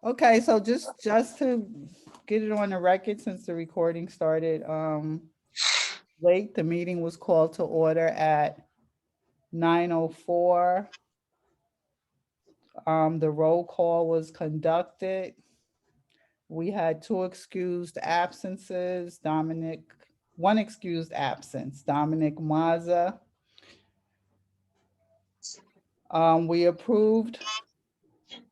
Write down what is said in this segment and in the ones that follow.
Okay, so just to get it on the record, since the recording started late, the meeting was called to order at 9:04. The roll call was conducted. We had two excused absences, one excused absence, Dominic Mazza. We approved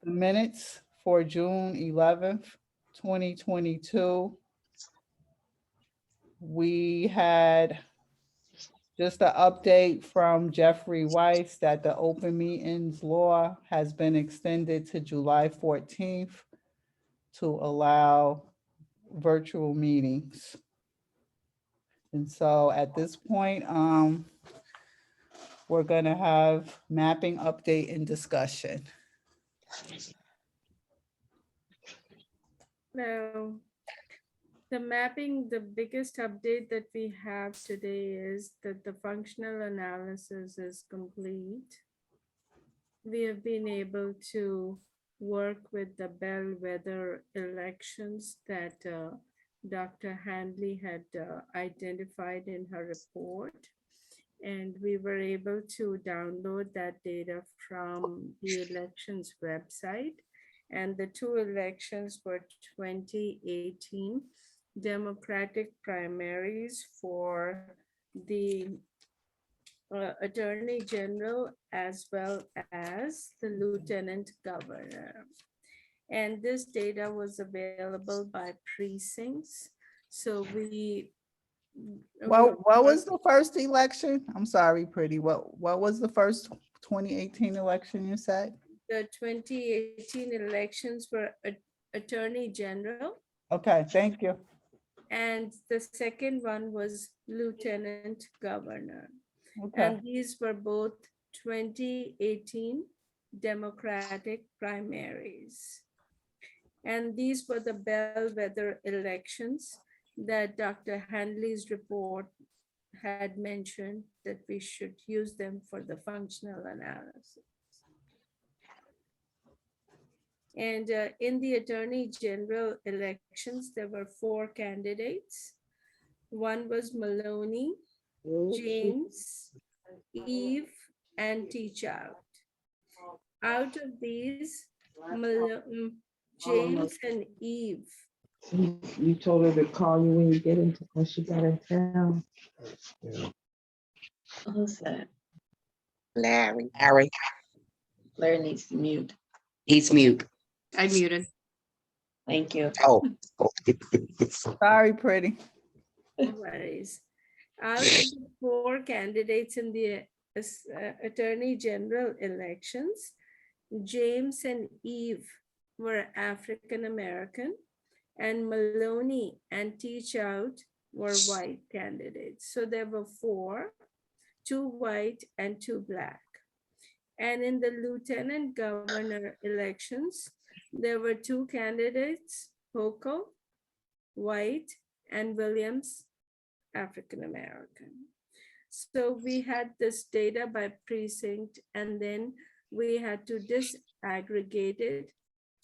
the minutes for June 11th, 2022. We had just an update from Jeffrey Weiss that the open meetings law has been extended to July 14th to allow virtual meetings. And so at this point, we're gonna have mapping update and discussion. Now, the mapping, the biggest update that we have today is that the functional analysis is complete. We have been able to work with the bellwether elections that Dr. Handley had identified in her report. And we were able to download that data from the elections website. And the two elections were 2018 Democratic primaries for the Attorney General as well as the Lieutenant Governor. And this data was available by precincts. So What was the first election? I'm sorry, Pretty. What was the first 2018 election you said? The 2018 elections were Attorney General. Okay, thank you. And the second one was Lieutenant Governor. Okay, And these were both 2018 Democratic primaries. And these were the bellwether elections that Dr. Handley's report had mentioned that we should use them for the functional analysis. And in the Attorney General elections, there were 4 candidates. One was Maloney, James, Eve, and Teachout. Out of these, James and Eve. You told her to call you when you get into, when she got in town. Who's that? Larry. Larry needs to mute. He's mute. I muted. Thank you. Oh. sorry, Pretty. No worries. Out of the 4 candidates in the Attorney General elections, James and Eve were African American, and Maloney and Teachout were white candidates. So there were 4, 2 white and 2 black. And in the Lieutenant Governor elections, there were 2 candidates, Poco, white, and Williams, African American. So we had this data by precinct, and then we had to disaggregate it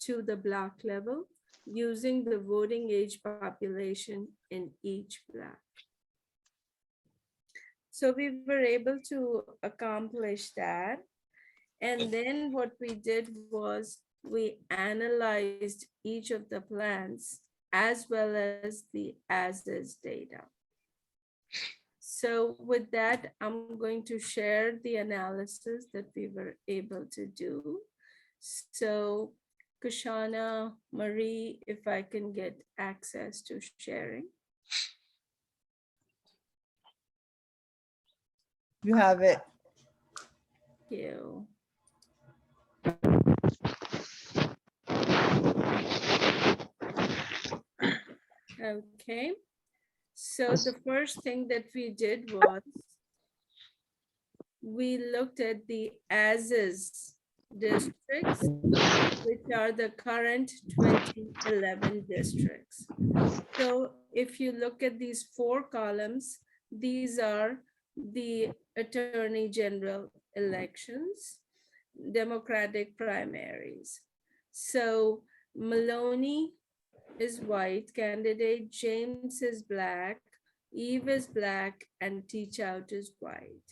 to the block level using the voting age population in each block. So we were able to accomplish that. And then what we did was we analyzed each of the plans as well as the as-is data. So with that, I'm going to share the analysis that we were able to do. So Kushana, Marie, if I can get access to sharing. You have it. Thank you. Okay, so the first thing that we did was we looked at the as-is districts, which are the current 2011 districts. So if you look at these 4 columns, these are the Attorney General elections, Democratic primaries. So Maloney is white candidate, James is black, Eve is black, and Teachout is white.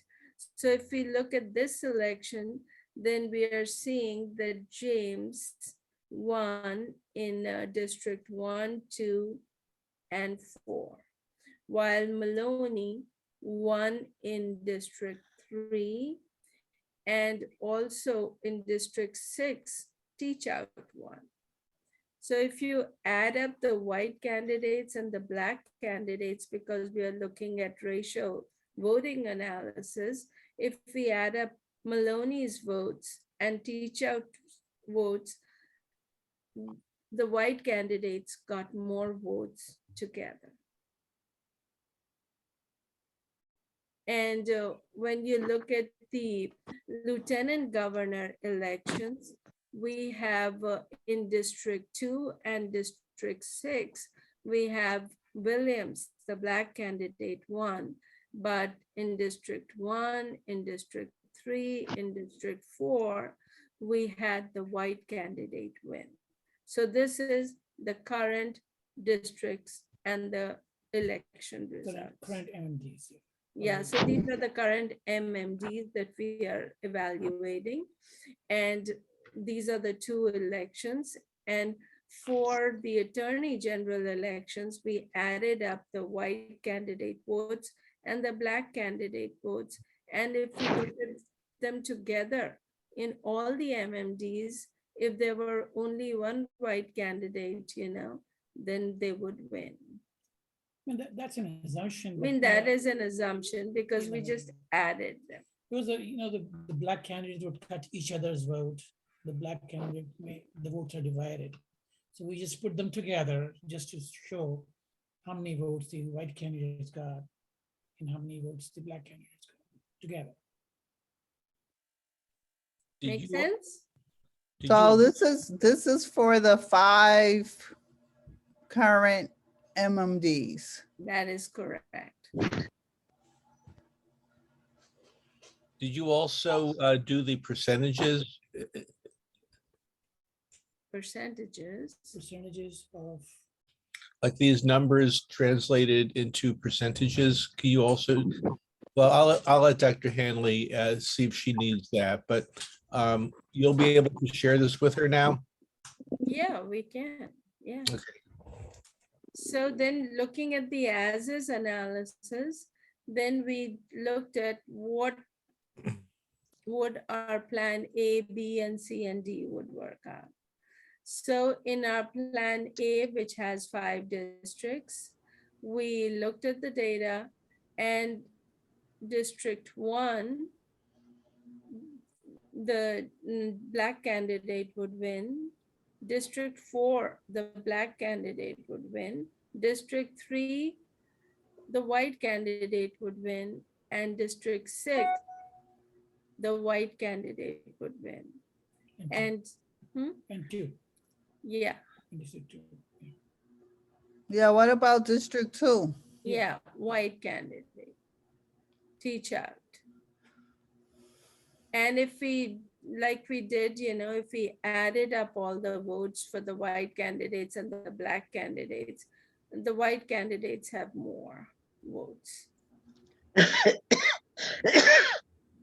So if we look at this election, then we are seeing that James won in District 1, 2, and 4, while Maloney won in District 3 and also in District 6, Teachout won. So if you add up the white candidates and the black candidates, because we are looking at racial voting analysis, if we add up Maloney's votes and Teachout's votes, the white candidates got more votes together. And when you look at the lieutenant governor elections, we have in District 2 and District 6, we have Williams, the black candidate, won. But in District 1, in District 3, in District 4, we had the white candidate win. So this is the current districts and the election results. Current MMDs. Yeah, so these are the current MMDs that we are evaluating. And these are the two elections. And for the Attorney General elections, we added up the white candidate votes and the black candidate votes. And if we look at them together in all the MMDs, if there were only one white candidate, then they would win. I mean, that's an assumption. I mean, that is an assumption because we just added them. Because the black candidates would cut each other's vote. The black candidate, the votes are divided. So we just put them together just to show how many votes the white candidates got and how many votes the black candidates got together. Make sense? So this is for the 5 current MMDs. That is correct. Did you also do the percentages? Percentages of Like these numbers translated into percentages? Can you also, well, I'll let Dr. Hanley see if she needs that, but you'll be able to share this with her now? Yeah, we can. Yeah. Okay. So then looking at the as-is analysis, then we looked at what would our plan A, B, and C, and D would work out. So in our plan A, which has 5 districts, we looked at the data, and District 1, the black candidate would win. District 4, the black candidate would win. District 3, the white candidate would win. And District 6, the white candidate would win. And two. Yeah. And District 2. Yeah, what about District 2? Yeah, white candidate. Teachout. And if we, like we did, if we added up all the votes for the white candidates and the black candidates, the white candidates have more votes. And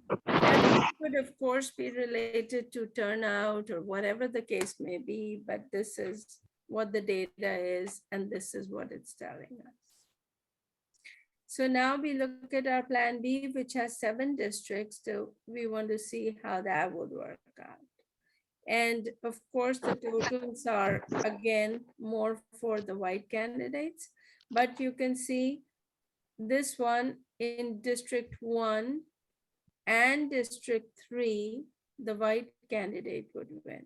this could, of course, be related to turnout or whatever the case may be, but this is what the data is, and this is what it's telling us. So now we look at our plan B, which has 7 districts. So we want to see how that would work out. And of course, the totals are, again, more for the white candidates, but you can see this one in District 1 and District 3, the white candidate would win.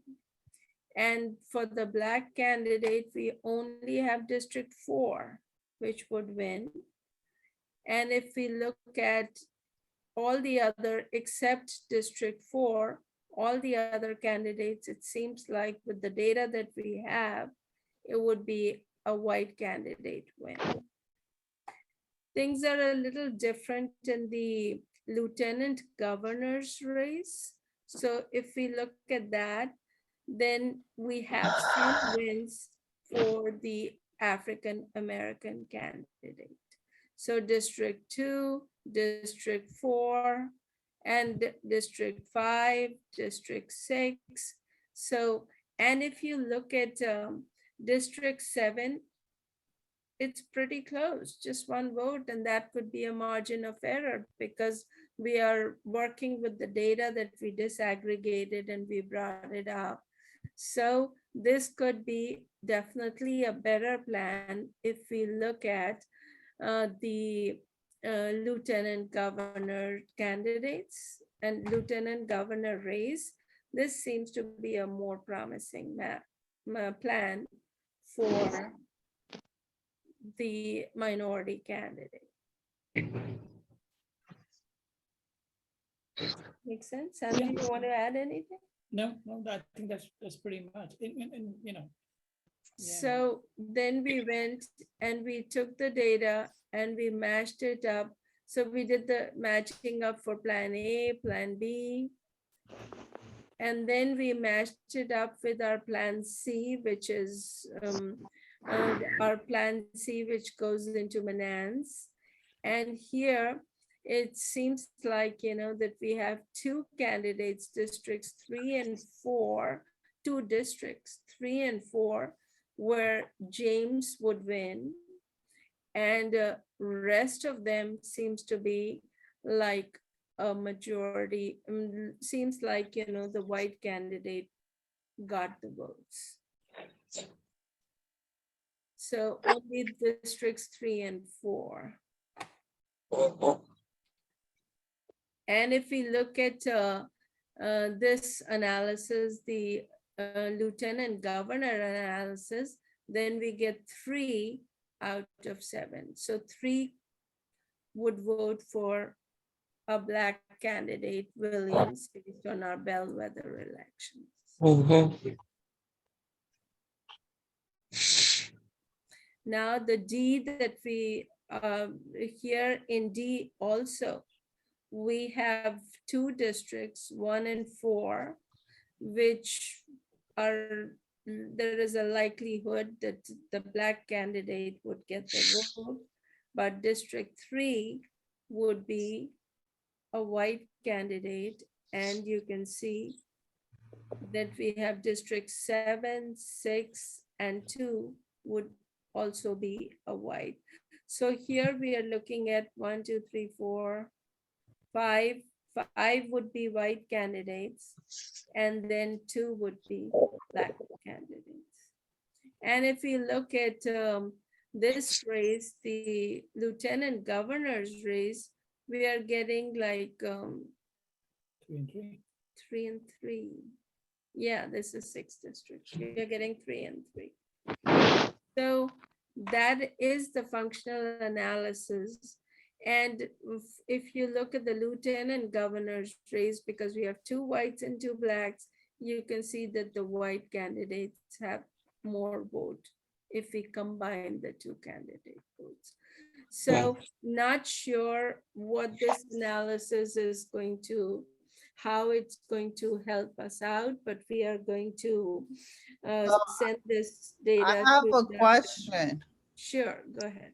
And for the black candidate, we only have District 4, which would win. And if we look at all the other, except District 4, all the other candidates, it seems like with the data that we have, it would be a white candidate win. Things are a little different in the lieutenant governor's race. So if we look at that, then we have some wins for the African American candidate. So District 2, District 4, and District 5, District 6. So, and if you look at District 7, it's pretty close, just one vote, and that could be a margin of error because we are working with the data that we disaggregated and we brought it up. So this could be definitely a better plan if we look at the lieutenant governor candidates and lieutenant governor race. This seems to be a more promising plan for the minority candidate. Make sense? Sandy, you want to add anything? No, I think that's pretty much, and you know. Yeah. So then we went and we took the data and we mashed it up. So we did the matching up for plan A, plan B. And then we matched it up with our plan C, which is our plan C, which goes into Manans. And here it seems like, that we have two candidates, districts 3 and 4, two districts, 3 and 4, where James would win. And rest of them seems to be like a majority. Seems like, the white candidate got the votes. So only districts 3 and 4. And if we look at this analysis, the lieutenant governor analysis, then we get 3 out of 7. So 3 would vote for a Black candidate, Williams, based on our bellwether elections. Mhm. Now the D that we, here in D also, we have 2 districts, 1 and 4, which are, there is a likelihood that the Black candidate would get the vote, but District 3 would be a white candidate, and you can see that we have District 7, 6, and 2 would also be a white. So here we are looking at 1, 2, 3, 4, 5. 5 would be white candidates, and then 2 would be Black candidates. And if we look at this race, the lieutenant governor's race, we are getting like 3 and 3. 3 and 3. Yeah, this is 6 districts. We are getting 3 and 3. So that is the functional analysis. And if you look at the lieutenant governor's race, because we have 2 whites and 2 blacks, you can see that the white candidates have more vote if we combine the 2 candidate votes. So not sure what this analysis is going to, how it's going to help us out, but we are going to send this data. I have to a the- question. Sure, go ahead.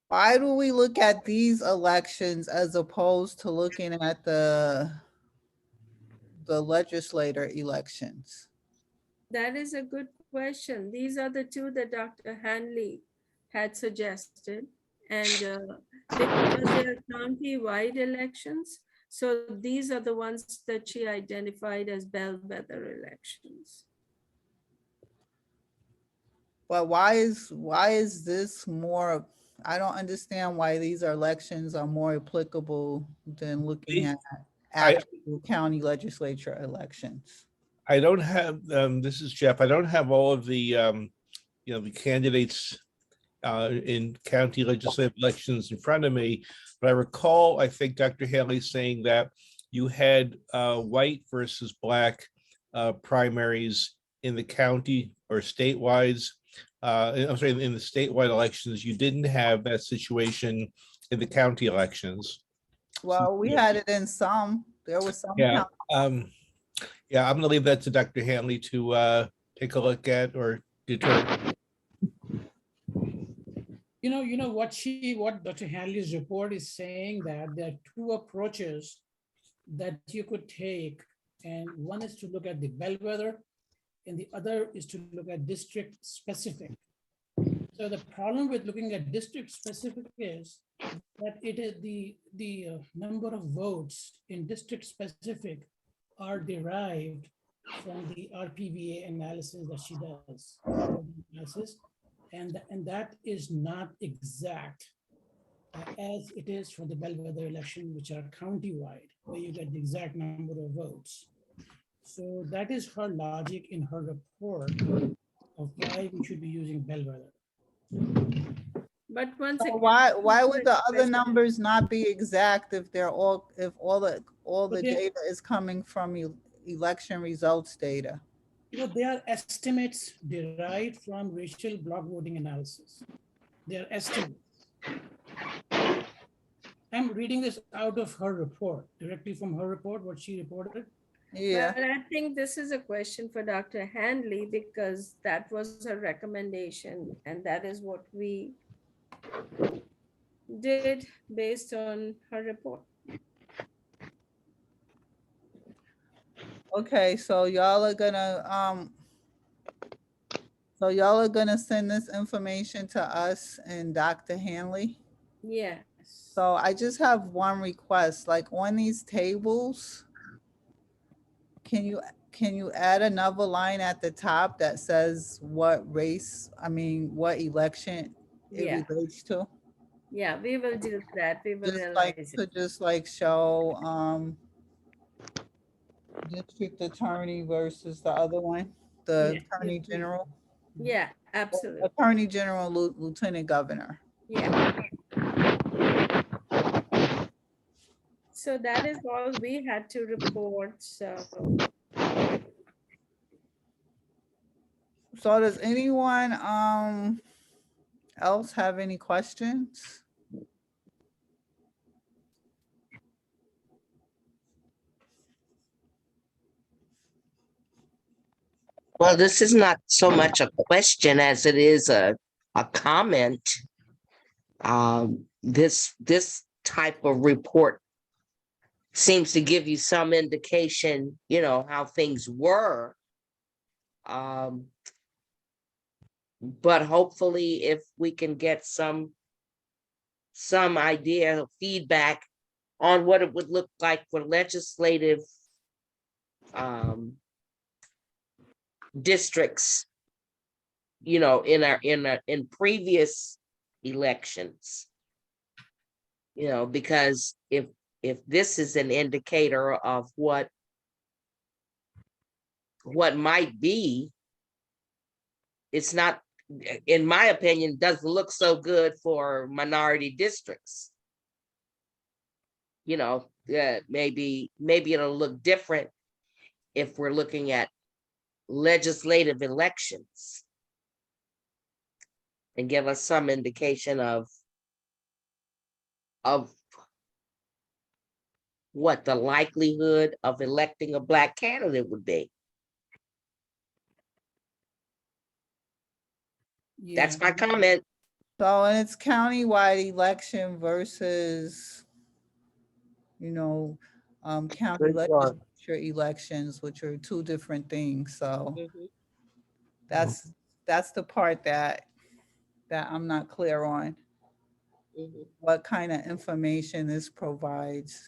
Why do we look at these elections as opposed to looking at the legislator elections? That is a good question. These are the 2 that Dr. Hanley had suggested. And because they're county-wide elections, so these are the ones that she identified as bellwether elections. But why is this more, I don't understand why these elections are more applicable than looking at actual county legislature elections. I don't have, this is Jeff. I don't have all of the, the candidates in county legislative elections in front of me, but I recall, I think Dr. Haley saying that you had white versus Black primaries in the county or statewide. I'm sorry, in the statewide elections, you didn't have that situation in the county elections. Well, we had it in some, there was some. Yeah, county- yeah, I'm gonna leave that to Dr. Hanley to take a look at or determine. What Dr. Hanley's report is saying, that there are two approaches that you could take. And one is to look at the bellwether and the other is to look at district specific. So the problem with looking at district specific is that it is the number of votes in district specific are derived from the RPVA analysis that she does. Analysis, and that is not exact as it is for the bellwether election, which are countywide, where you get the exact number of votes. So that is her logic in her report of why we should be using bellwether. But once So again. why would the other numbers not be exact if they're all, if all the But they- data is coming from election results data? They are estimates derived from racial block voting analysis. They are estimates. I'm reading this out of her report, directly from her report, what she reported. Yeah, But I think this is a question for Dr. Handley because that was her recommendation and that is what we did based on her report. okay, so y'all are gonna send this information to us and Dr. Hanley? Yes. So I just have one request, like on these tables, can you add another line at the top that says what what election it Yeah, relates to? yeah, we will do that. We will Just realize it. like show, district attorney versus the other one, the Yeah, attorney general, yeah, absolutely. attorney general, lieutenant governor. Yeah. So that is all we had to report. So So does anyone, else have any questions? Well, this is not so much a question as it is a comment. This type of report seems to give you some indication, how things were. But hopefully if we can get some idea of feedback on what it would look like for legislative districts, in previous elections. Because if this is an indicator of what might be, it's not, in my opinion, doesn't look so good for minority districts. Maybe it'll look different if we're looking at legislative elections and give us some indication of what the likelihood of electing a Black candidate would be. Yeah. That's my comment. So, and it's countywide election versus, county Good job. legislature elections, which are two different things. So Mhm. that's the part that I'm not clear on, Mhm. what kind of information this provides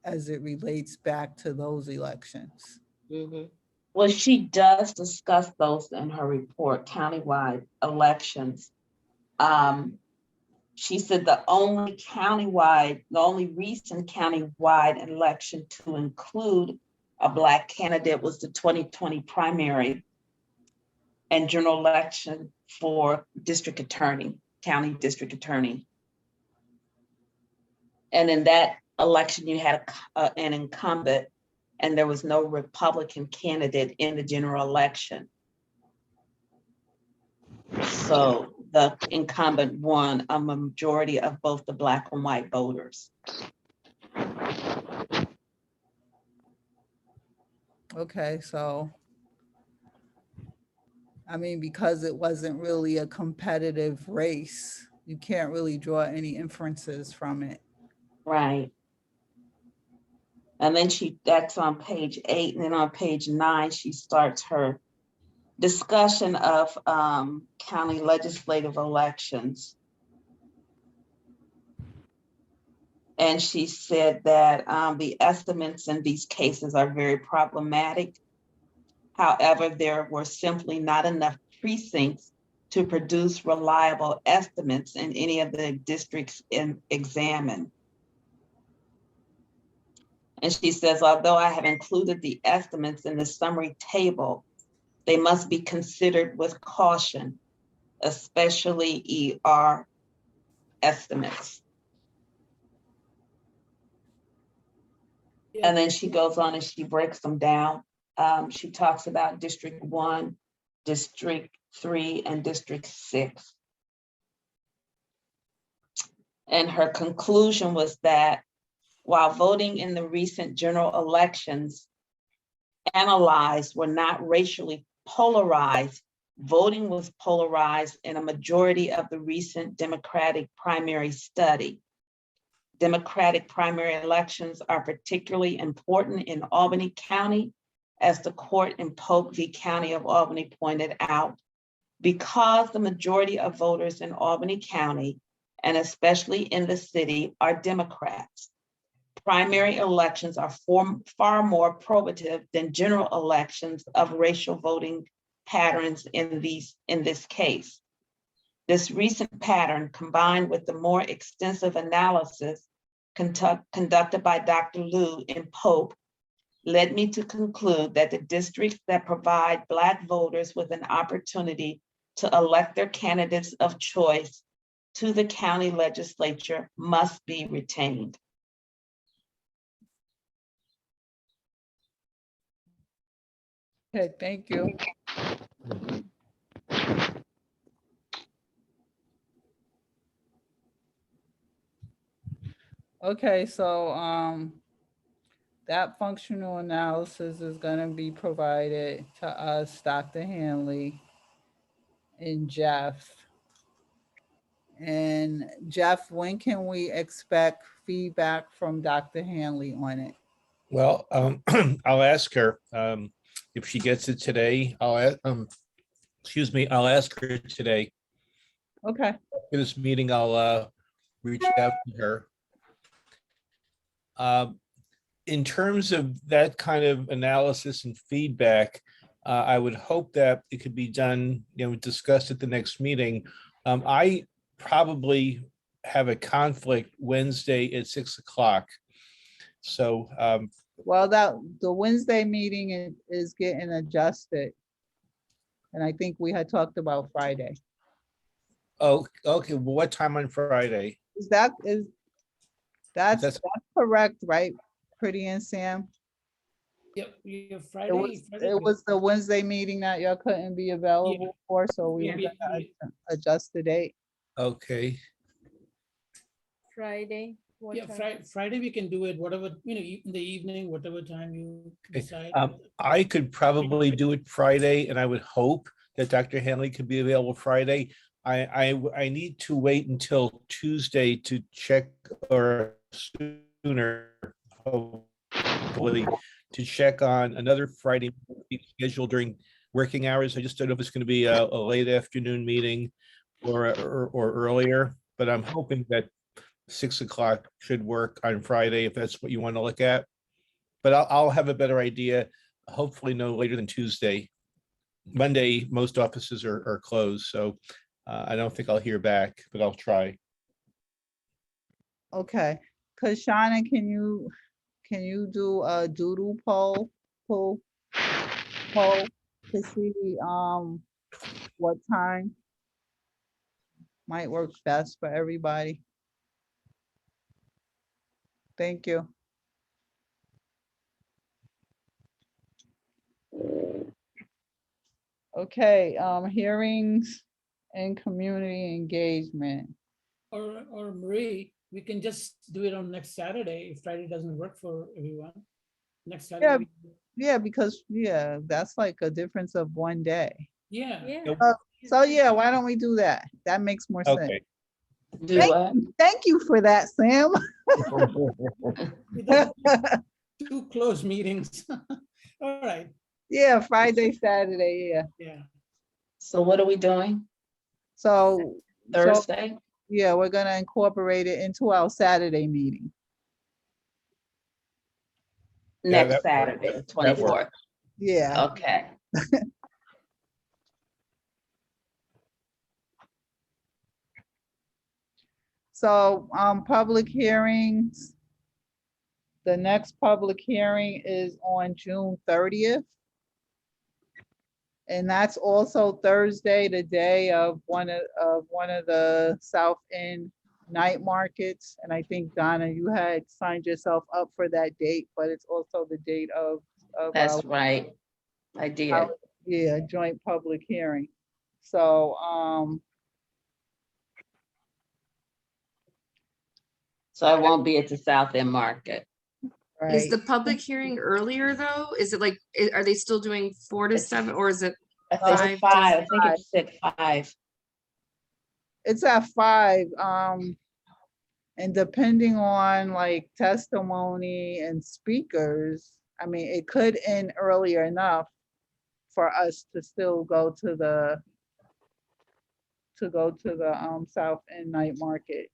as it relates back to those elections. Mhm. Well, she does discuss those in her report, countywide elections. She said the only recent countywide election to include a Black candidate was the 2020 primary and general election for district attorney, county district attorney. And in that election, you had an incumbent, and there was no Republican candidate in the general election. So the incumbent won a majority of both the Black and white voters. Okay, so, I mean, because it wasn't really a competitive race, you can't really draw any inferences from it. Right. And then that's on page 8, and then on page 9, she starts her discussion of county legislative elections. And she said that the estimates in these cases are very problematic. However, there were simply not enough precincts to produce reliable estimates in any of the districts examined. And she says, although I have included the estimates in the summary table, they must be considered with caution, especially ER estimates. Yeah. And then she goes on and she breaks them down. She talks about District 1, District 3, and District 6. And her conclusion was that while voting in the recent general elections analyzed were not racially polarized, voting was polarized in a majority of the recent Democratic primary study. Democratic primary elections are particularly important in Albany County, as the court in Polk v. County of Albany pointed out, because the majority of voters in Albany County, and especially in the city, are Democrats. Primary elections are far more probative than general elections of racial voting patterns in this case. This recent pattern, combined with the more extensive analysis conducted by Dr. Liu in Pope, led me to conclude that the districts that provide Black voters with an opportunity to elect their candidates of choice to the county legislature must be retained. Okay, thank you. Okay, so, that functional analysis is gonna be provided to us, Dr. Hanley and Jeff. And Jeff, when can we expect feedback from Dr. Hanley on it? Well, I'll ask her if she gets it today. Excuse me, I'll ask her today. Okay, For this meeting, I'll reach out to her. In terms of that kind of analysis and feedback, I would hope that it could be done, discussed at the next meeting. I probably have a conflict Wednesday at 6 o'clock. So, well, the Wednesday meeting is getting adjusted. And I think we had talked about Friday. oh, okay, well, what time on Friday? That's That's- correct, right? Pretty and Sam? Yep, yeah, It Friday. was, Friday it was the Wednesday meeting that y'all couldn't be available for, so we were Yeah, gonna adjust the date. Okay, Friday. What Yeah, time? Friday we can do it, whatever, in the evening, whatever time you Okay, decide. I could probably do it Friday, and I would hope that Dr. Hanley could be available Friday. I need to wait until Tuesday to check, or sooner, hopefully, to check on another Friday meeting scheduled during working hours. I just don't know if it's going to be a late afternoon meeting or earlier, but I'm hoping that 6 o'clock should work on Friday, if that's what you want to look at. But I'll have a better idea, hopefully no later than Tuesday. Monday, most offices are closed, so I don't think I'll hear back, but I'll try. Okay, Kashana, can you do a doodle poll to see, what time might work best for everybody? Thank you. Okay, hearings and community engagement. Or Marie, we can just do it on next Saturday if Friday doesn't work for everyone. Next Yeah, Saturday. yeah, because, yeah, that's like a difference of one day. Yeah. Yeah. So yeah, why don't we do that? That makes more sense. Okay. Do Thank what? Thank you for that, Sam. We don't do two close meetings. All right, Yeah, Friday, Saturday, yeah. yeah. So what are we doing? So, Thursday? yeah, we're gonna incorporate it into our Saturday meeting. Yeah, Next that works. Saturday, the That works. 24th. Yeah, Okay. so, public hearings. The next public hearing is on June 30th. And that's also Thursday, the day of one of the South End night markets. And I think Donna, you had signed yourself up for that date, but it's also the date of our, That's right. I did. yeah, joint public hearing. So, So I won't be at the South End Market. Is right, the public hearing earlier though? Is it like, are they still doing 4 to It's- 7 or is it? I think it's 5 to 5. I think it's at 5. it's at 5. And depending on like testimony and speakers, I mean, it could end earlier enough for us to still go to the South End night market.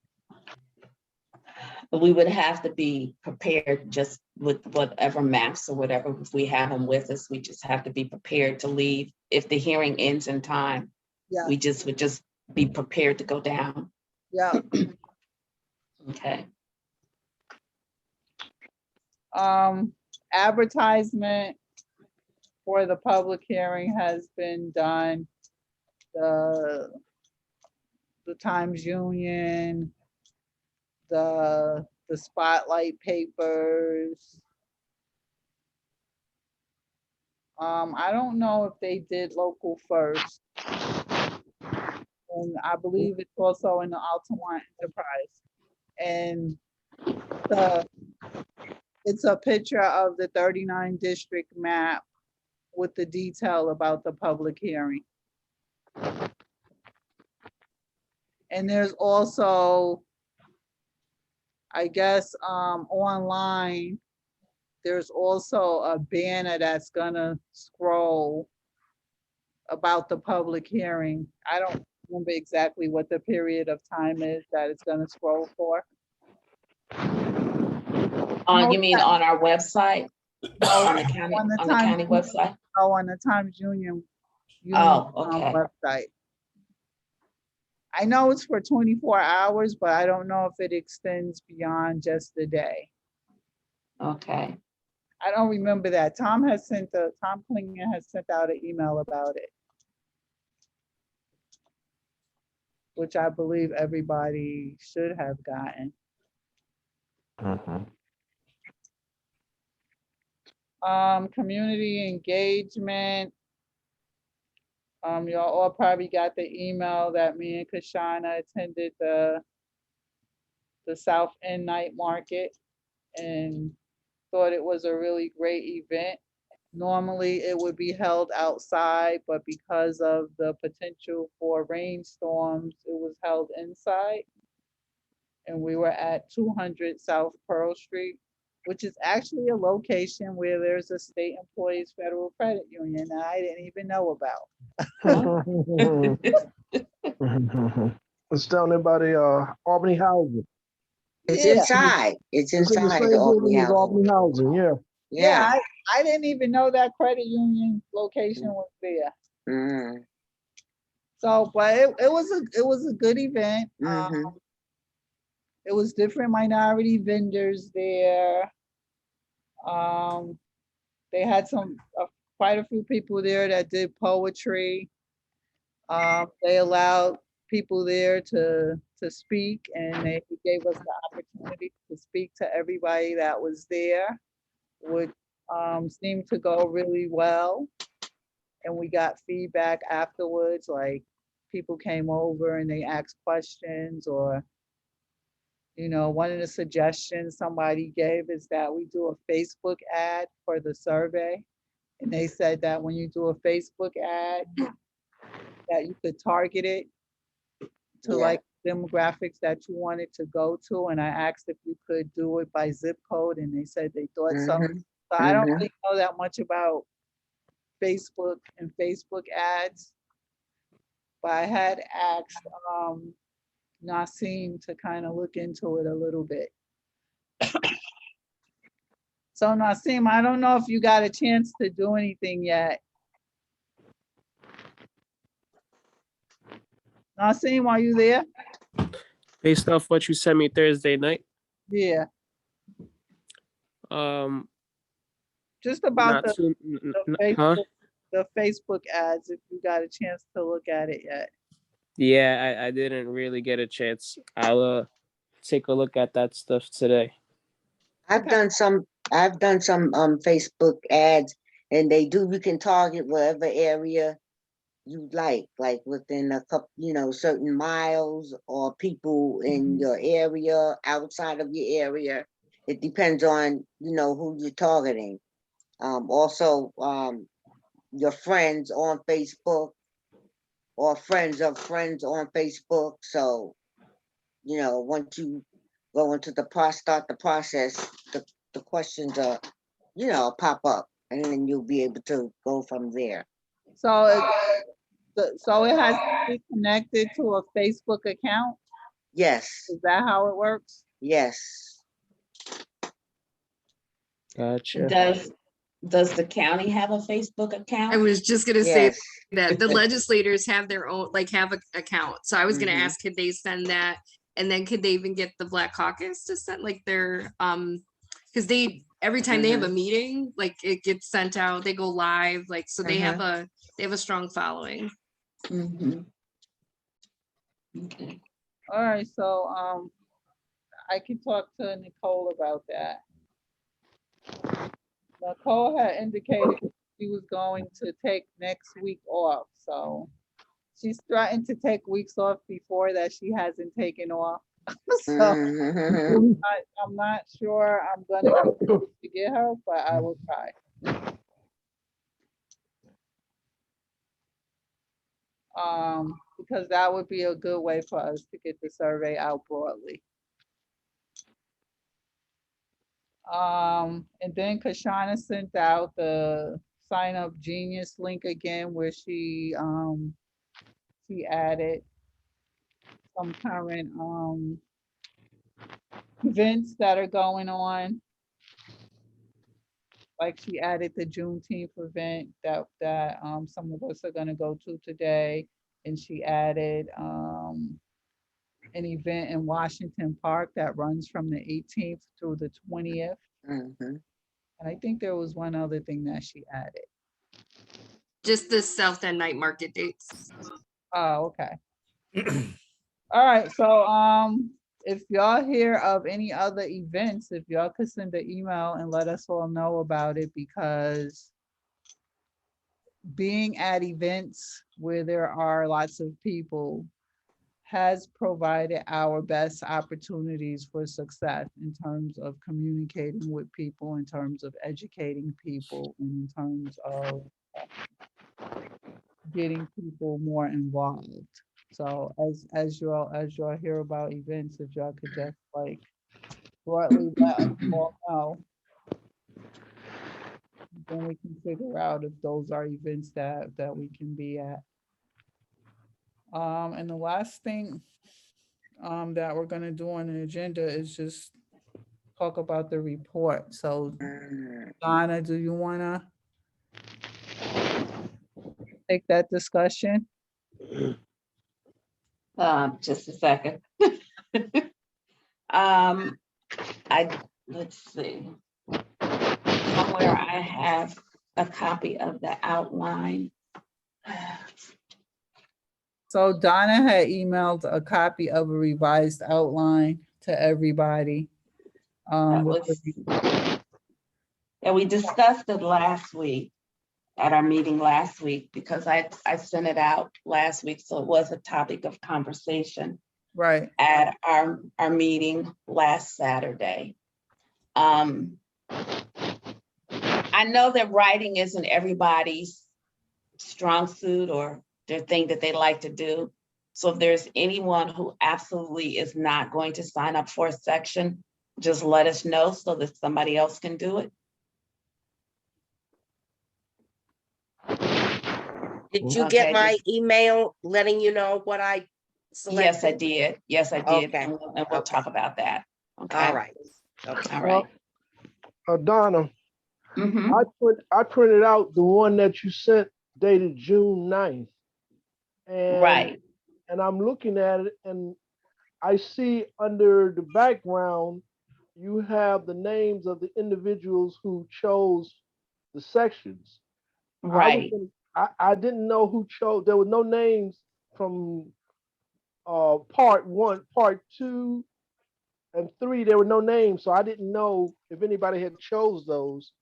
But we would have to be prepared just with whatever maps or whatever, if we have them with us, we just have to be prepared to leave. If the hearing ends in time, Yeah, we just would just be prepared to go down. yeah. Okay. Advertisement for the public hearing has been done. The Times Union, the Spotlight papers. I don't know if they did local first. And I believe it's also in the Altamont Enterprise. And it's a picture of the 39 district map with the detail about the public hearing. And there's also, I guess, online, there's also a banner that's gonna scroll about the public hearing. I don't remember exactly what the period of time is that it's gonna scroll for. You mean on our website? On the On the county website? Oh, on the Times Union. Oh, okay. Website. I know it's for 24 hours, but I don't know if it extends beyond just the day. Okay. I don't remember that. Tom Klingen has sent out an email about it, which I believe everybody should have gotten. Community engagement. Y'all all probably got the email that me and Kashana attended the South End Night Market and thought it was a really great event. Normally it would be held outside, but because of the potential for rainstorms, it was held inside. And we were at 200 South Pearl Street, which is actually a location where there's a state employees federal credit union that I didn't even know about. It's down there by the Albany Housing. It's Yeah. inside. It's It's in the inside same the Albany building as Housing. Albany Housing, yeah. Yeah. I didn't even know that credit union location was there. Mm, So, but it was a good event. mhm. It was different minority vendors there. They had quite a few people there that did poetry. They allowed people there to speak, and they gave us the opportunity to speak to everybody that was there, which seemed to go really well. And we got feedback afterwards, like people came over and they asked questions, or one of the suggestions somebody gave is that we do a Facebook ad for the survey. And they said that when you do a Facebook ad, that you could target it to Yeah. like demographics that you wanted to go to. And I asked if you could do it by zip code, and they said they thought so. Mhm. So I don't Mhm. really know that much about Facebook and Facebook ads, but I had asked Nasim to kind of look into it a little bit. So Nasim, I don't know if you got a chance to do anything yet. Nasim, are you there? Based off what you sent me Thursday night, Yeah, just about not soon, huh? the Facebook ads, if you got a chance to look at it yet. Yeah, I didn't really get a chance. I'll take a look at that stuff today. I've done some Facebook ads, and you can target whatever area you like within a couple, certain miles, or people in your area, outside of your area. It depends on, who you're targeting. Also, your friends on Facebook, or friends of friends on Facebook. So, once you go into start the process, the questions are, pop up, and then you'll be able to go from there. So it has to be connected to a Facebook account? Yes, Is that how it works? yes. Gotcha. Does the county have a Facebook I account? was just gonna say Yes. that the legislators have their own, have an account. So I was gonna Mhm. ask, could they send that? And then could they even get the Black Caucus to send their, because every time they have a meeting, it gets sent out, they go live, so they have a strong following. Mhm. Okay. All right, so I can talk to Nicole about that. Nicole had indicated she was going to take next week off, so she's threatened to take weeks off before that she hasn't taken off. So Mhm. I'm not sure I'm gonna be able to get her, but I will try. Because that would be a good way for us to get the survey out broadly. And then Kashana sent out the Sign Up Genius link again, where she added some current events that are going on. Like she added the Juneteenth event that some of us are gonna go to today, and she added an event in Washington Park that runs from the 18th through the 20th. Mhm. And I think there was one other thing that she added. Just the South End night market dates. Oh, okay. All right, so if y'all hear of any other events, if y'all could send an email and let us all know about it, because being at events where there are lots of people has provided our best opportunities for success in terms of communicating with people, in terms of educating people, and in terms of getting people more involved. So as y'all hear about events, if y'all could just broadly let us all know, then we can figure out if those are events that we can be at. And the last thing that we're gonna do on the agenda is just talk about the report. So Donna, do you wanna take that discussion? Just a second. Let's see. Somewhere I have a copy of the outline. So Donna had emailed a copy of a revised outline to everybody. That With was, the- yeah, we discussed it last week at our meeting last week, because I sent it out last week, so it was a topic of conversation. Right. at our meeting last Saturday. I know that writing isn't everybody's strong suit or their thing that they like to do. So if there's anyone who absolutely is not going to sign up for a section, just let us know so that somebody else can do it. Did you get Okay, my email letting you know what I selected? Yes, I did. Yes, I did. Okay. And we'll talk about that. Okay. All right. Okay. All right. Donna, Mhm. I printed out the one that you sent dated June 9th. And, Right. and I'm looking at it and I see under the background, you have the names of the individuals who chose the sections. Right. I didn't know who chose, there were no names from part 1, part 2, and 3, there were no names. So I didn't know if anybody had chose those.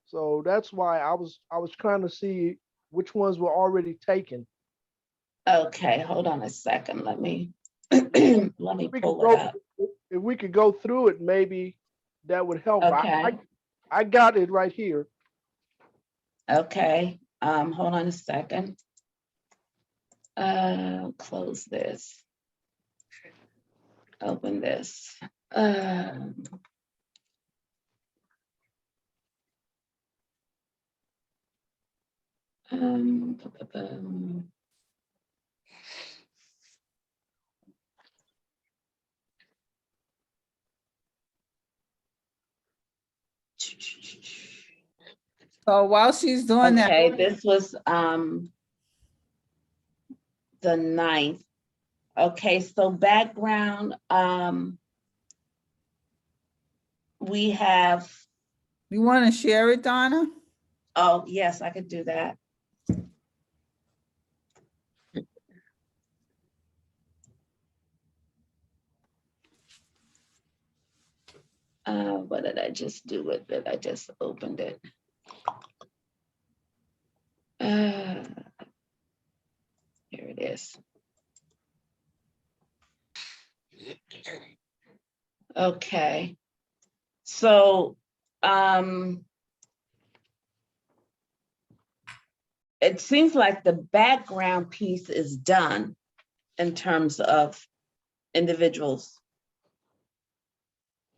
So that's why I was trying to see which ones were already taken. Okay, hold on a second. Let me let me pull it up. If we could go through it, maybe that would help. Okay. I got it right here. Okay. Hold on a second. Close this. Open this. So while she's doing that, Okay, this was the 9th. Okay, so background, we have, you want to share it, Donna? oh, yes, I could do that. What did I just do with it? I just opened it. Here it is. Okay. So, it seems like the background piece is done in terms of individuals.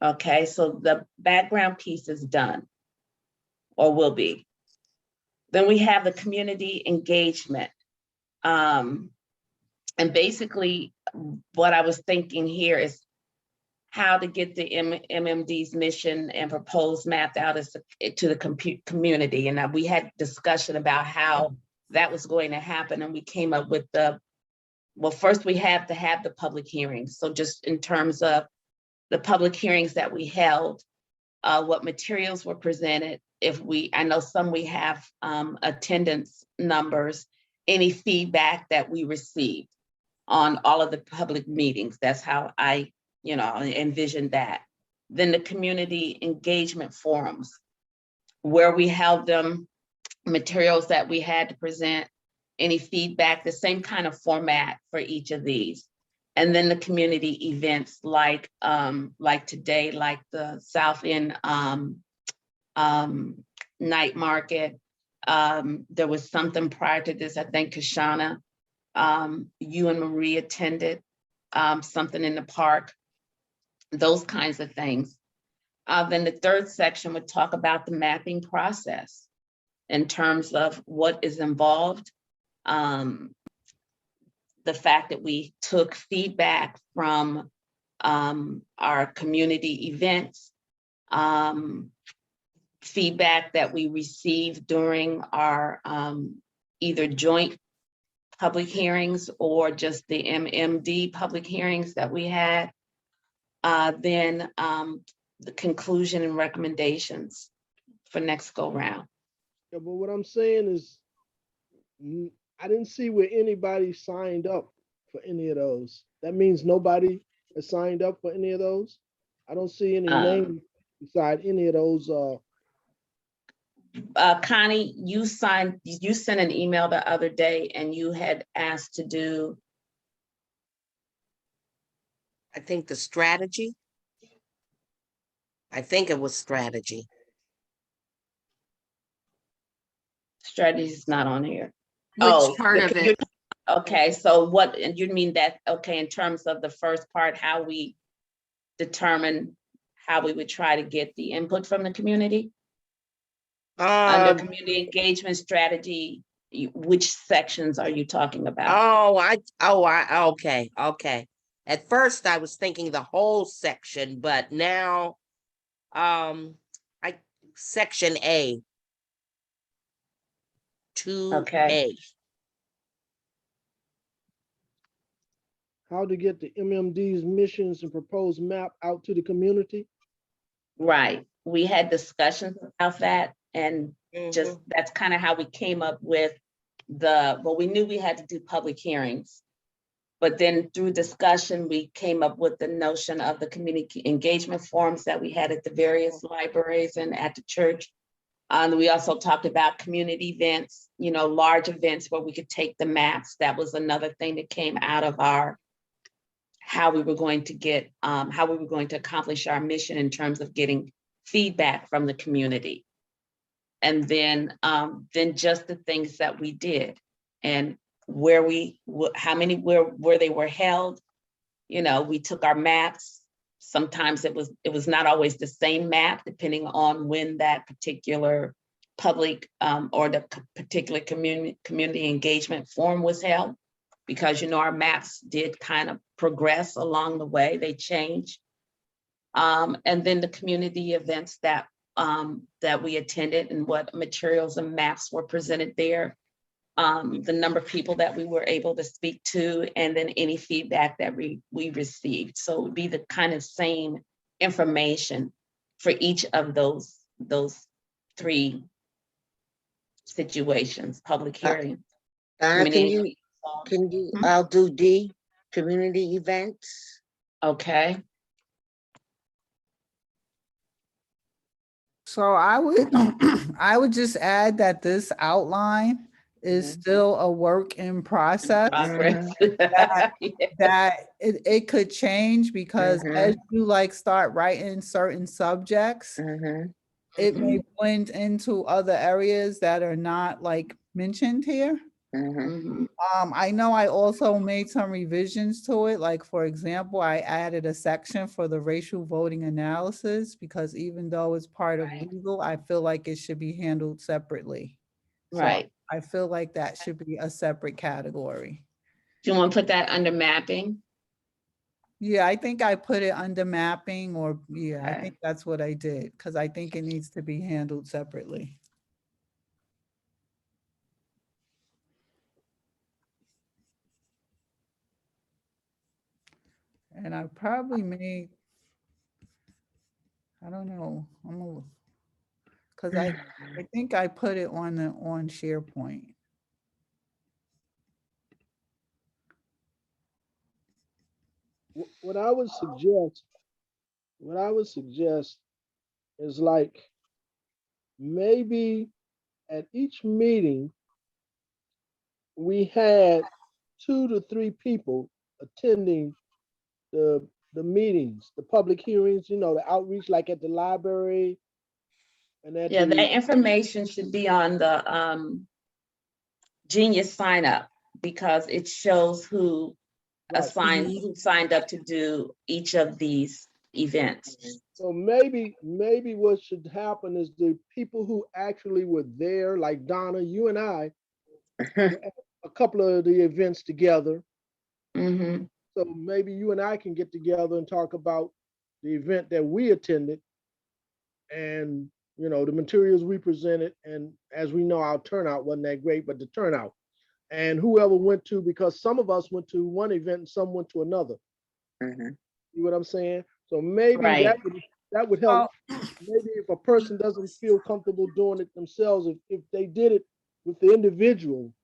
Okay, so the background piece is done or will be. Then we have the community engagement. And basically what I was thinking here is how to get the MMD's mission and proposed mapped out as to the community. And we had discussion about how that was going to happen. And we came up with well, first we have to have the public hearings. So just in terms of the public hearings that we held, what materials were presented, I know some we have attendance numbers, any feedback that we received on all of the public meetings. That's how I envisioned that. Then the community engagement forums, where we held them, materials that we had to present, any feedback, the same kind of format for each of these. And then the community events like today, like the South End night market. There was something prior to this, I think Kashana, you and Marie attended something in the park, those kinds of things. Then the third section would talk about the mapping process in terms of what is involved. The fact that we took feedback from our community events, feedback that we received during our either joint public hearings or just the MMD public hearings that we had. Then the conclusion and recommendations for next go round. Yeah, but what I'm saying is, I didn't see where anybody signed up for any of those. That means nobody has signed up for any of those. I don't see any names beside any of those. Connie, you sent an email the other day and you had asked to do. I think the strategy. I think it was strategy. Strategy is not on here. Which part the- of you're- it? Okay, so what, and you mean that, okay, in terms of the first part, how we determine how we would try to get the input from the community? Under community engagement strategy, which sections are you talking about? Okay. At first I was thinking the whole section, but now, section A. 2A. Okay. How to get the MMD's missions and proposed map out to the community? Right, we had discussions about that, and just, Mhm. that's kind of how we came up with well, we knew we had to do public hearings. But then through discussion, we came up with the notion of the community engagement forums that we had at the various libraries and at the church. And we also talked about community events, large events where we could take the maps. That was another thing that came out of how we were going to accomplish our mission in terms of getting feedback from the community. And then just the things that we did and where they were held. We took our maps. Sometimes it was not always the same map, depending on when that particular public or the particular community engagement forum was held, because our maps did kind of progress along the way, they changed. And then the community events that we attended and what materials and maps were presented there, the number of people that we were able to speak to, and then any feedback that we received. So it would be the kind of same information for each of those three situations: public hearing. Donna, community- I'll do D, community events. Okay. So I would just add that this outline is still a work in process. Progress. That it could change because as you start writing certain subjects, it may blend into other areas that are not mentioned here. Mhm. I know I also made some revisions to it. Like, for example, I added a section for the racial voting analysis because even though it's part of legal, I feel like it should be handled separately. So Right. I feel like that should be a separate category. Do you want to put that under mapping? Yeah, I think I put it under mapping I Okay. think that's what I did because I think it needs to be handled separately. And I probably made, I don't know, because I think I put it on SharePoint. What I would suggest is maybe at each meeting, we had 2 to 3 people attending the meetings, the public hearings, the outreach, like at the library and at Yeah, the, that information should be on the Genius sign up, because it shows who right. who signed up to do each of these events. So maybe what should happen is the people who actually were there, like Donna, you and I, were at a couple of the events together. Mm-hmm. So maybe you and I can get together and talk about the event that we attended and, the materials we presented. And as we know, our turnout wasn't that great, but the turnout and whoever went to, because some of us went to one event and some went to another. You know what I'm saying? So maybe Right. that would help. Maybe if a person doesn't feel comfortable doing it themselves, if they did it with the individual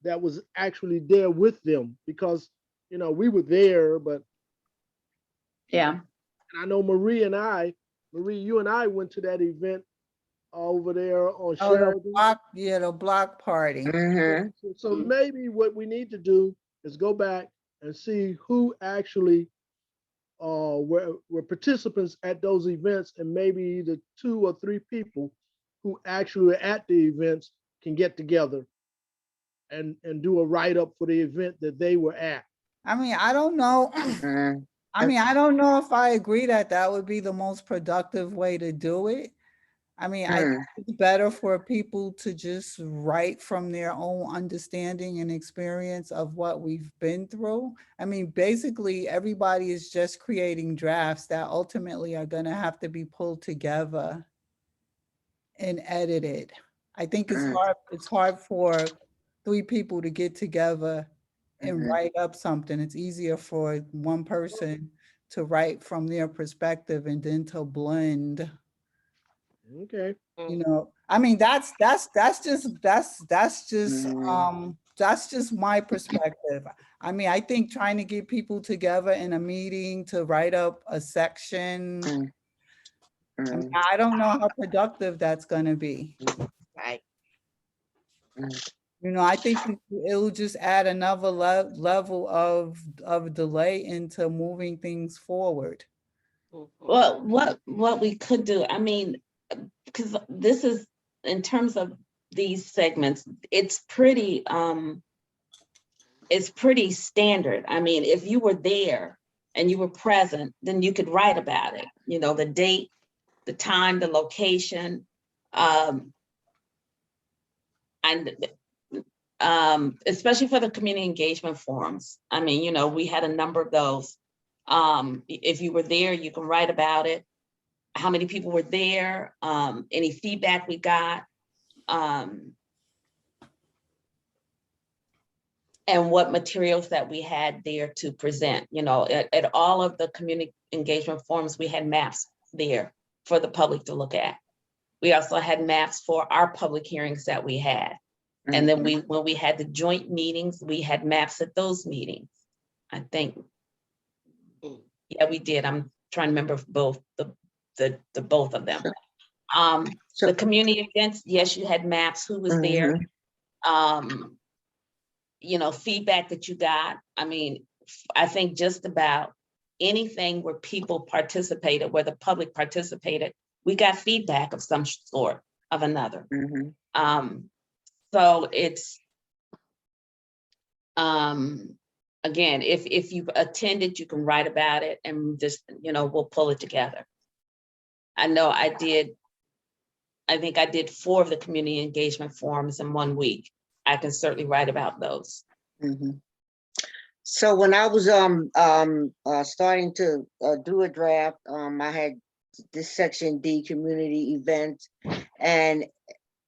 that was actually there with them, because we were there, but Yeah. I know Marie, you and I went to that event over there on Sheridan. The block party. So maybe what we need to do is go back and see who actually where participants at those events, and maybe the 2 or 3 people who actually are at the events can get together and do a write-up for the event that they were at. I mean, I don't know. Mm, I mean, I don't know if I agree that that would be the most productive way to do it. I mean, I think mm, it's better for people to just write from their own understanding and experience of what we've been through. I mean, basically, everybody is just creating drafts that ultimately are going to have to be pulled together and edited. I think mm, it's hard for 3 people to get together and mhm. write up something. It's easier for one person to write from their perspective and then to blend. Okay. You know, I mean, that's just my perspective. I mean, I think trying to get people together in a meeting to write up a section, Mm, I mean, mm, I don't know how productive that's gonna be. Right. mm. You know, I think it'll just add another level of delay into moving things forward. Well, what we could do, I mean, because this is, in terms of these segments, it's pretty standard. I mean, if you were there and you were present, then you could write about it. You know, the date, the time, the location, and especially for the community engagement forums. I mean, you know, we had a number of those. If you were there, you can write about it. How many people were there? Any feedback we got? And what materials that we had there to present. You know, at all of the community engagement forums, we had maps there for the public to look at. We also had maps for our public hearings that we had. And then when we had the joint meetings, we had maps at those meetings. I think, yeah, we did. I'm trying to remember both the both of them. The community events, yes, you had maps, who was there. You know, feedback that you got. I mean, I think just about anything where people participated, where the public participated, we got feedback of some sort of another. So it's, again, if you've attended, you can write about it and just, you know, we'll pull it together. I know I think I did 4 of the community engagement forums in 1 week. I can certainly write about those. So when I was starting to do a draft, I had this section D, community events, and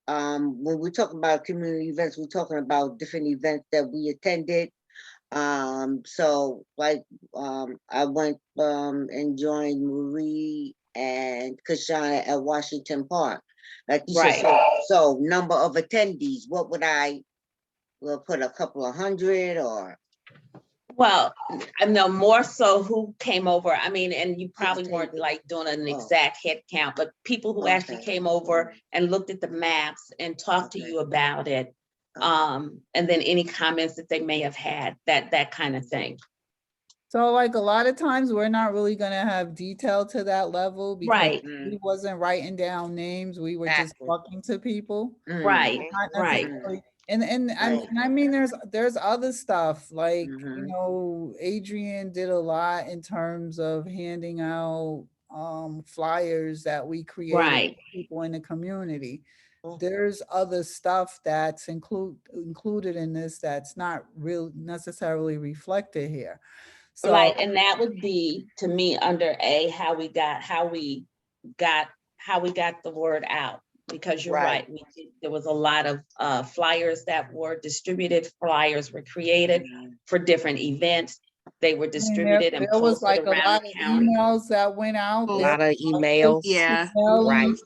when we talk about community events, we're talking about different events that we attended. So like I went and joined Marie and Kashana at Washington Park. Like you said, so number of attendees, what would I put, a couple of hundred or? Well, I know more so who came over. I mean, and you probably weren't like doing an exact head count, but people who actually came over and looked at the maps and talked to you about it. And then any comments that they may have had, that kind of thing. So like a lot of times we're not really gonna have detail to that level because we wasn't writing down names. We were just talking to people. Right. And I mean, there's other stuff like, you know, Adrian did a lot in terms of handing out flyers that we created for people in the community. There's other stuff that's included in this that's not real necessarily reflected here. So, right, and that would be, to me, under A, how we got the word out. Because you're right, there was a lot of flyers that were distributed. Flyers were created for different events. They were distributed and there was like posted a around lot the of county. emails that went out. A lot of emails.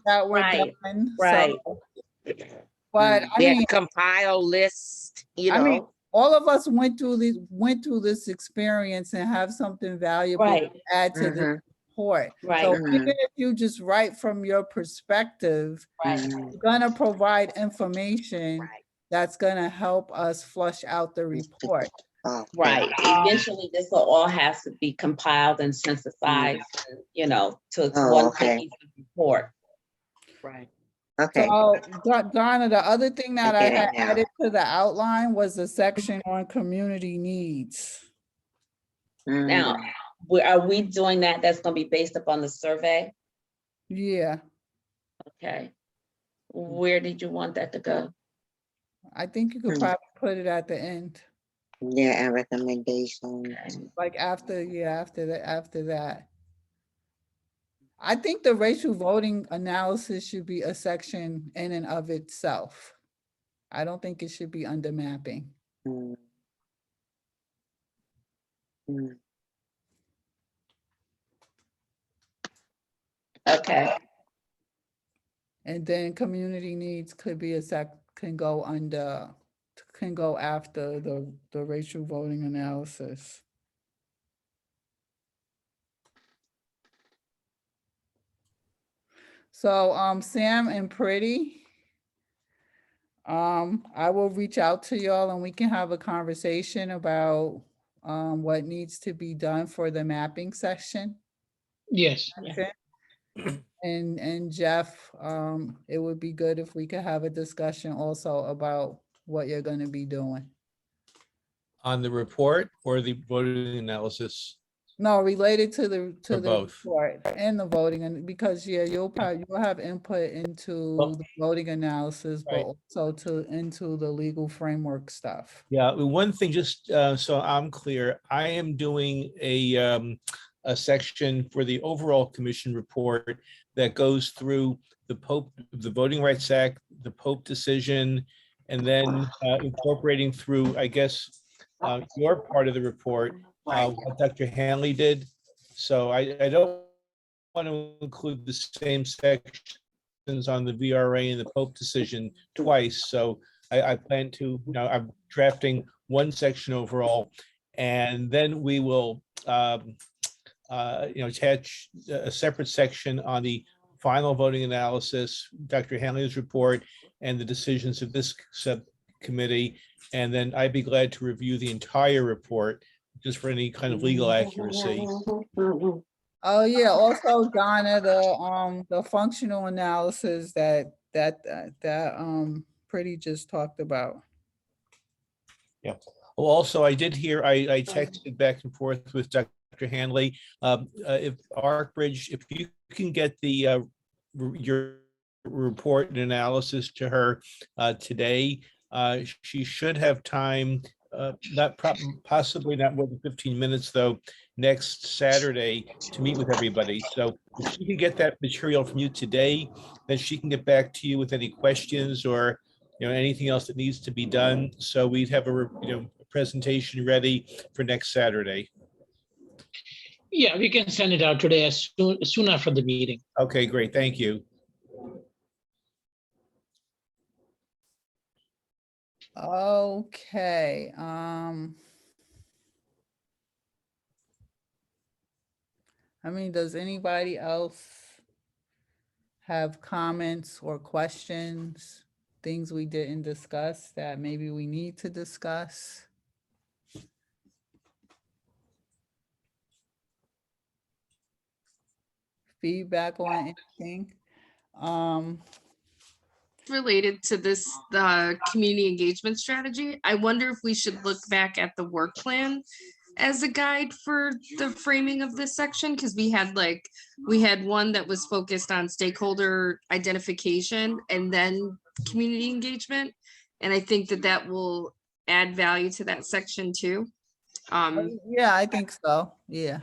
That were done. Right. So, but I They had mean, to compile list, you know. I mean, all of us went through this experience and have something valuable to add to the report. So even if you just write from your perspective, you're gonna provide information that's gonna help us flush out the report. Oh, Right. Eventually, this will all have to be compiled and synthesized, and, you know, to Oh, one okay. cohesive report. Right. Okay. So, Donna, the other thing that I get it had now. added to the outline was the section on community needs. Now, Mm, are we doing that? That's gonna be based upon the survey? Yeah, Okay. Where did you want that to go? I think you could Hmm. probably put it at the end, yeah, and recommendations. like after that. I think the racial voting analysis should be a section in and of itself. I don't think it should be under mapping. Mm, mm, Okay, And then community needs could be can go after the racial voting analysis. So, Sam and Pretty, I will reach out to y'all and we can have a conversation about what needs to be done for the mapping session. Yes. Okay. And Jeff, it would be good if we could have a discussion also about what you're gonna be doing. On the report or the voting analysis? No, related to the Or both? report and the voting, and because you'll have input into Well, the voting analysis, but right. also into the legal framework stuff. Yeah, one thing, just so I'm clear, I am doing a section for the overall commission report that goes through the Voting Rights Act, the Pope decision, and then incorporating through, I guess, your part of the report, what Dr. Hanley did. So I don't want to include the same sections on the VRA and the Pope decision twice. So I plan to, I'm drafting one section overall, and then we will, attach a separate section on the final voting analysis, Dr. Hanley's report, and the decisions of this subcommittee. And then I'd be glad to review the entire report just for any kind of legal accuracy. Oh, yeah, also Donna, the functional analysis that Pretty just talked about. Yeah. Well, also, I did hear, I texted back and forth with Dr. Hanley. If Arkbridge, if you can get your report and analysis to her today, she should have time, possibly not more than 15 minutes though, next Saturday to meet with everybody. So if she can get that material from you today, then she can get back to you with any questions or anything else that needs to be done. So we'd have a presentation ready for next Saturday. Yeah, we can send it out today as soon after the meeting. Okay, great. Thank you. Okay, does anybody else have comments or questions, things we didn't discuss that maybe we need to discuss? Feedback on anything? Related to this, the community engagement strategy, I wonder if we should look back at the work plan as a guide for the framing of this section, because we had one that was focused on stakeholder identification and then community engagement. And I think that will add value to that section too. Yeah, I think so. Yeah.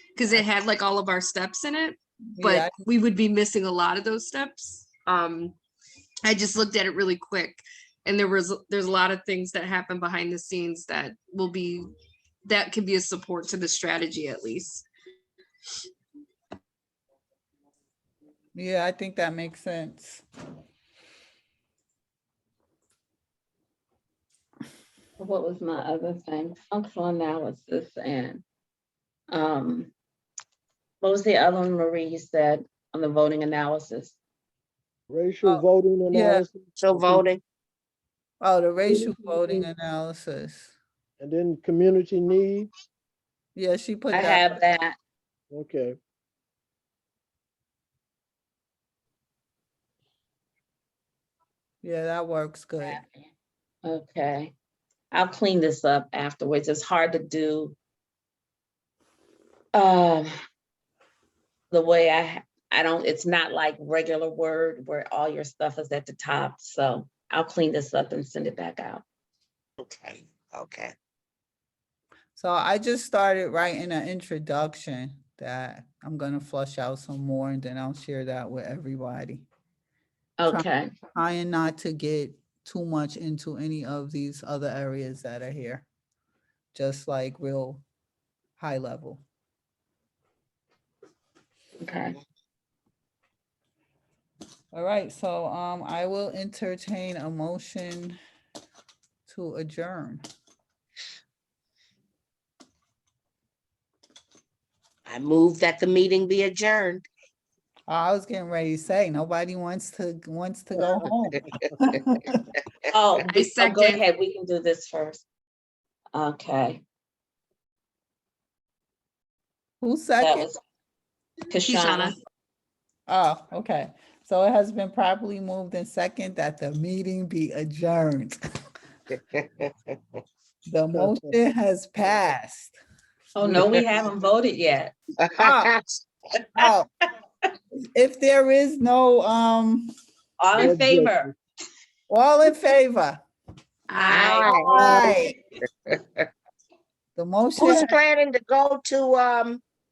Because it had like all of our steps in it, but Yeah. we would be missing a lot of those steps. I just looked at it really quick, and there's a lot of things that happen behind the scenes that can be a support to the strategy at least. Yeah, I think that makes sense. What was my other thing? Functional analysis and what was the other one, Marie, you said on the voting analysis? Racial voting yeah. analysis. So voting. Oh, the racial voting analysis. And then community need, Yeah, she put I that. have that. okay. Yeah, that works good. Okay. I'll clean this up afterwards. It's hard to do. The way I don't, it's not like regular Word where all your stuff is at the top. So I'll clean this up and send it back out. Okay, okay. So I just started writing an introduction that I'm gonna flush out some more and then I'll share that with everybody. Okay. Trying not to get too much into any of these other areas that are here. Just like real high level. Okay. All right, so I will entertain a motion to adjourn. I move that the meeting be adjourned. I was getting ready to say, nobody wants to go home. Oh, I go second. ahead. We can do this first. Okay. Who's That second? was Kashana. Kishana. Oh, okay. So it has been properly moved in second that the meeting be adjourned. The motion has passed. Oh, no, we haven't voted yet. Oh, if there is no, All in favor? all in favor? Aye. Aye. The motion, Who's planning to go to,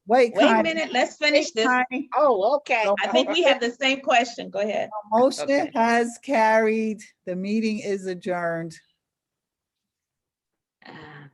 wait, Wait a Connie. minute, let's finish this. Connie, oh, okay. I think we have the same question. Go ahead. the motion Okay. has carried. The meeting is adjourned. Ah.